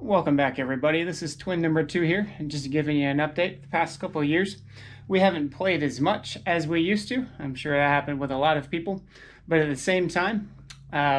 Welcome back, everybody. This is twin number 2 here, and just giving you an update. The past couple of years, we haven't played as much as we used to. I'm sure that happened with a lot of people, but at the same time,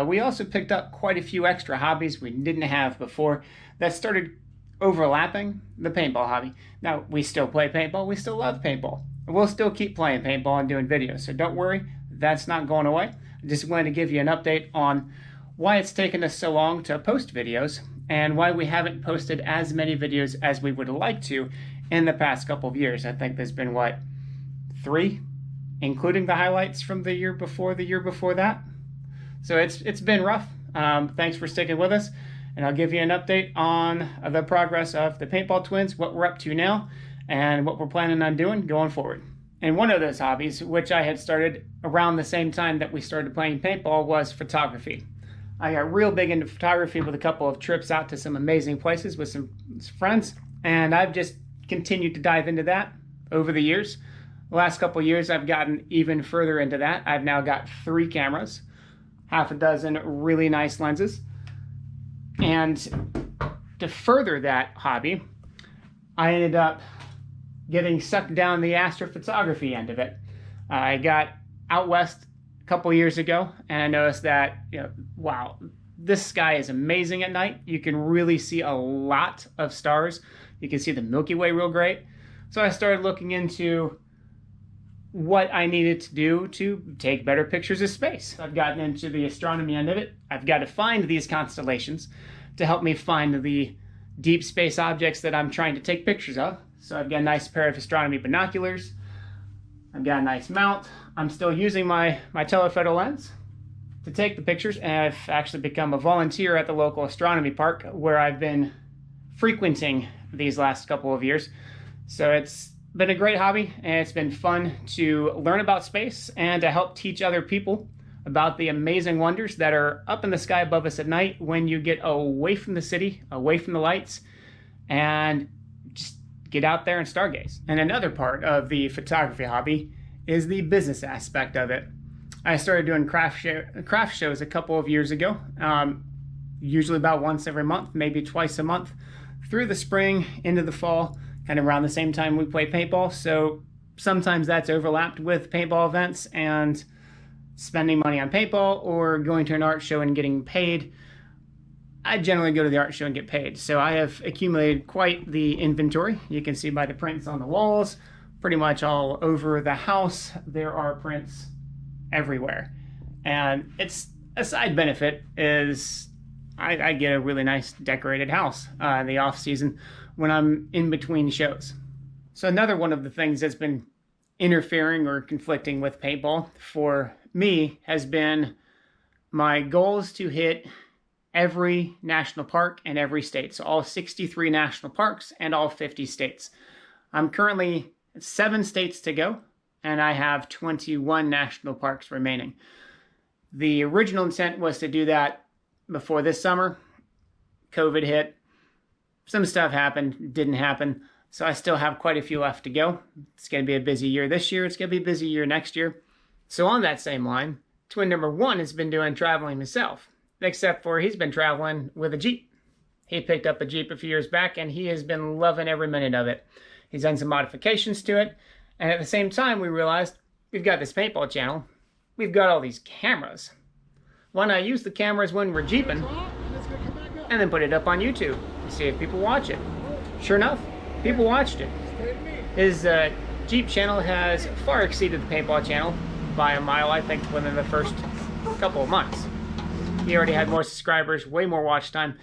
we also picked up quite a few extra hobbies we didn't have before that started overlapping the paintball hobby. Now, we still play paintball. We still love paintball. We'll still keep playing paintball and doing videos, so don't worry. That's not going away. I just wanted to give you an update on why it's taken us so long to post videos and why we haven't posted as many videos as we would like to in the past couple of years. I think there's been, 3? Including the highlights from the year before that. So it's been rough. Thanks for sticking with us, and I'll give you an update on the progress of the Paintball Twins, what we're up to now, and what we're planning on doing going forward. And one of those hobbies, which I had started around the same time that we started playing paintball, was photography. I got real big into photography with a couple of trips out to some amazing places with some friends, and I've just continued to dive into that over the years. The last couple of years, I've gotten even further into that. I've now got 3 cameras, half a dozen really nice lenses, and to further that hobby, I ended up getting sucked down the astrophotography end of it. I got out west couple years ago, and I noticed that, wow, this sky is amazing at night. You can really see a lot of stars. You can see the Milky Way real great. So I started looking into what I needed to do to take better pictures of space. I've gotten into the astronomy end of it. I've got to find these constellations to help me find the deep space objects that I'm trying to take pictures of. So I've got a nice pair of astronomy binoculars. I've got a nice mount. I'm still using my telephoto lens to take the pictures, and I've actually become a volunteer at the local astronomy park where I've been frequenting these last couple of years. So it's been a great hobby, and it's been fun to learn about space and to help teach other people about the amazing wonders that are up in the sky above us at night when you get away from the city, away from the lights, and just get out there and stargaze. And another part of the photography hobby is the business aspect of it. I started doing craft shows a couple of years ago, usually about once every month, maybe twice a month, through the spring into the fall, kind of around the same time we play paintball. So sometimes that's overlapped with paintball events and spending money on paintball or going to an art show and getting paid. I generally go to the art show and get paid. So I have accumulated quite the inventory. You can see by the prints on the walls, pretty much all over the house, there are prints everywhere. And it's a side benefit is I get a really nice decorated house in the off season when I'm in between shows. So another one of the things that's been interfering or conflicting with paintball for me has been my goals to hit every national park in every state. So all 63 national parks and all 50 states. I'm currently 7 states to go, and I have 21 national parks remaining. The original intent was to do that before this summer. COVID hit. Some stuff happened, didn't happen. So I still have quite a few left to go. It's going to be a busy year this year. It's going to be a busy year next year. So on that same line, twin number 1 has been doing traveling himself, except for he's been traveling with a Jeep. He picked up a Jeep a few years back, and he has been loving every minute of it. He's done some modifications to it, and at the same time, we realized we've got this paintball channel. We've got all these cameras. Why not use the cameras when we're jeeping, and then put it up on YouTube and see if people watch it? Sure enough, people watched it. His Jeep channel has far exceeded the paintball channel by a mile, I think, within the first couple of months. He already had more subscribers, way more watch time.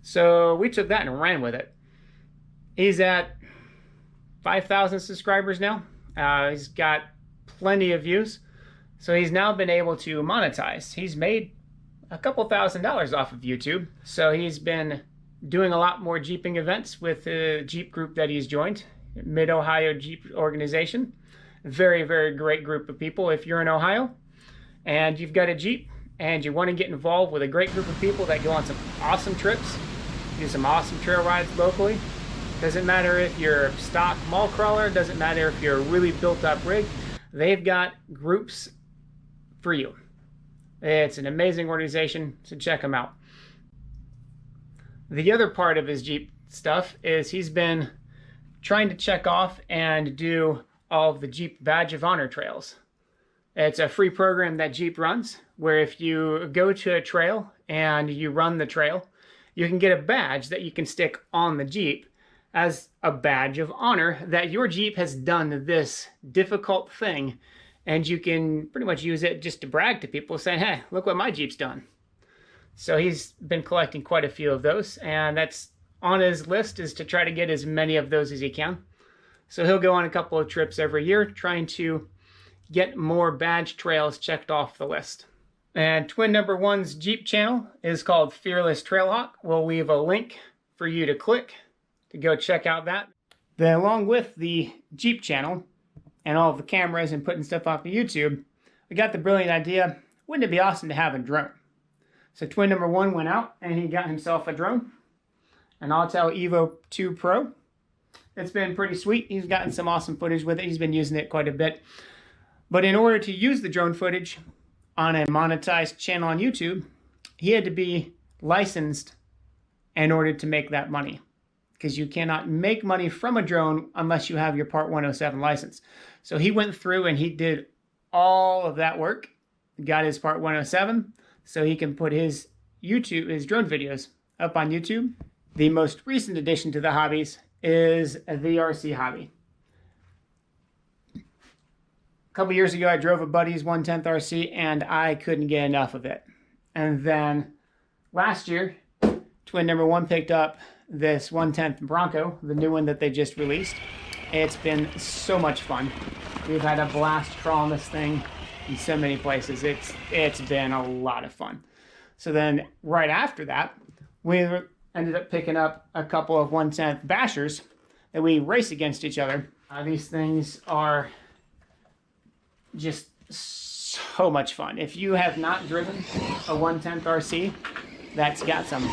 So we took that and ran with it. He's at 5,000 subscribers now. He's got plenty of views. So he's now been able to monetize. He's made a couple $1,000s off of YouTube. So he's been doing a lot more Jeeping events with the Jeep group that he's joined, Mid-Ohio Jeep organization. Very, very great group of people. If you're in Ohio and you've got a Jeep and you want to get involved with a great group of people that go on some awesome trips, do some awesome trail rides locally, doesn't matter if you're a stock mall crawler, doesn't matter if you're a really built up rig, they've got groups for you. It's an amazing organization, so check them out. The other part of his Jeep stuff is he's been trying to check off and do all of the Jeep Badge of Honor trails. It's a free program that Jeep runs, where if you go to a trail and you run the trail, you can get a badge that you can stick on the Jeep as a badge of honor that your Jeep has done this difficult thing, and you can pretty much use it just to brag to people, saying, hey, look what my Jeep's done. So he's been collecting quite a few of those, and that's on his list, is to try to get as many of those as he can. So he'll go on a couple of trips every year trying to get more badge trails checked off the list. And twin number one's Jeep channel is called Fearless Trailhawk. We'll leave a link for you to click to go check out that. Then along with the Jeep channel and all of the cameras and putting stuff off to YouTube, we got the brilliant idea, wouldn't it be awesome to have a drone? So twin number one went out and he got himself a drone, an Autel Evo 2 Pro. It's been pretty sweet. He's gotten some awesome footage with it. He's been using it quite a bit. But in order to use the drone footage on a monetized channel on YouTube, he had to be licensed in order to make that money, because you cannot make money from a drone unless you have your Part 107 license. So he went through and he did all of that work, got his Part 107, so he can put his drone videos up on YouTube. The most recent addition to the hobbies is the RC hobby. A couple years ago, I drove a buddy's 1/10 RC and I couldn't get enough of it. And then last year, twin number one picked up this 1/10 Bronco, the new one that they just released. It's been so much fun. We've had a blast crawling this thing in so many places. It's been a lot of fun. So then right after that, we ended up picking up a couple of 1/10 Bashers that we race against each other. These things are just so much fun. If you have not driven a 1/10 RC that's got some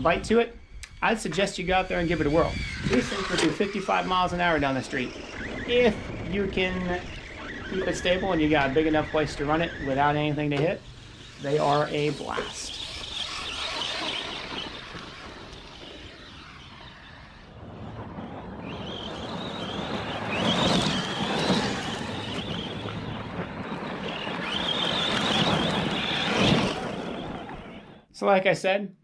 bite to it, I'd suggest you go out there and give it a whirl. These things will do 55 miles an hour down the street. If you can keep it stable and you got a big enough place to run it without anything to hit, they are a blast. So like I said,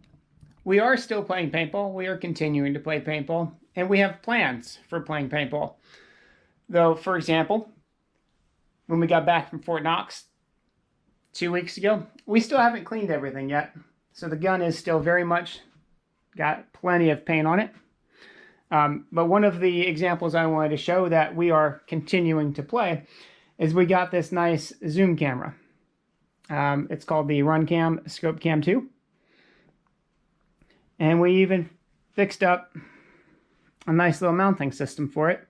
we are still playing paintball. We are continuing to play paintball, and we have plans for playing paintball. Though, for example, when we got back from Fort Knox 2 weeks ago, we still haven't cleaned everything yet. So the gun is still very much got plenty of paint on it. But one of the examples I wanted to show that we are continuing to play is we got this nice zoom camera. It's called the Runcam Scope Cam 2. And we even fixed up a nice little mounting system for it.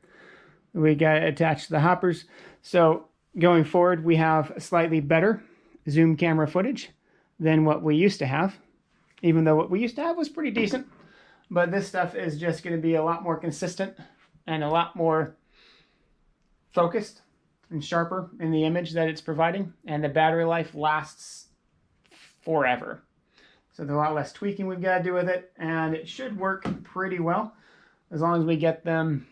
We got it attached to the hoppers. So going forward, we have slightly better zoom camera footage than what we used to have. Even though what we used to have was pretty decent. But this stuff is just going to be a lot more consistent and a lot more focused and sharper in the image that it's providing. And the battery life lasts forever. So there's a lot less tweaking we've got to do with it, and it should work pretty well as long as we get them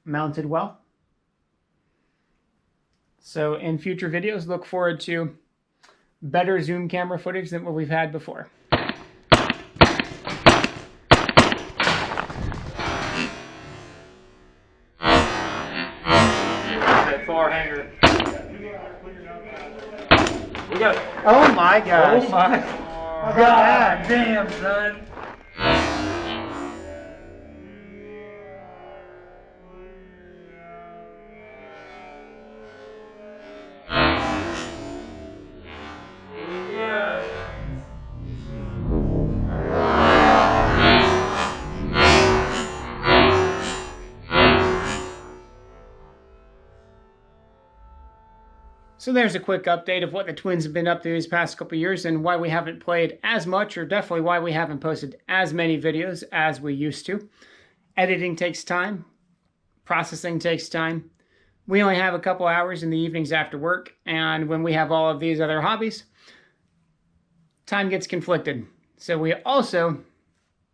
mounted well. So in future videos, look forward to better zoom camera footage than what we've had before. That far hanger. We got. Oh my gosh. Oh my. God damn, son. So there's a quick update of what the twins have been up to these past couple of years and why we haven't played as much, or definitely why we haven't posted as many videos as we used to. Editing takes time. Processing takes time. We only have a couple hours in the evenings after work, and when we have all of these other hobbies, time gets conflicted. So we also,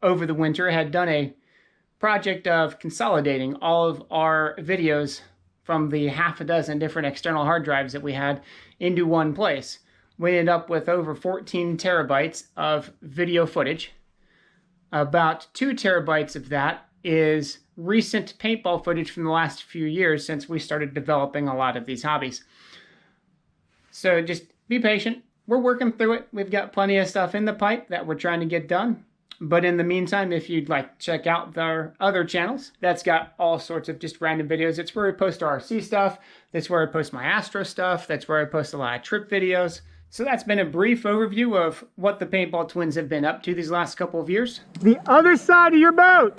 over the winter, had done a project of consolidating all of our videos from the half a dozen different external hard drives that we had into one place. We ended up with over 14 terabytes of video footage. About 2 terabytes of that is recent paintball footage from the last few years since we started developing a lot of these hobbies. So just be patient. We're working through it. We've got plenty of stuff in the pipe that we're trying to get done. But in the meantime, if you'd like to check out our other channels, that's got all sorts of just random videos. It's where I post our RC stuff. That's where I post my Astro stuff. That's where I post a lot of trip videos. So that's been a brief overview of what the Paintball Twins have been up to these last couple of years. The other side of your boat!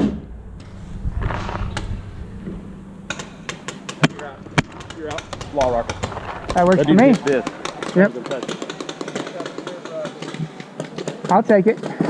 You're out. Wall rocker. That works for me. This. Yep. I'll take it.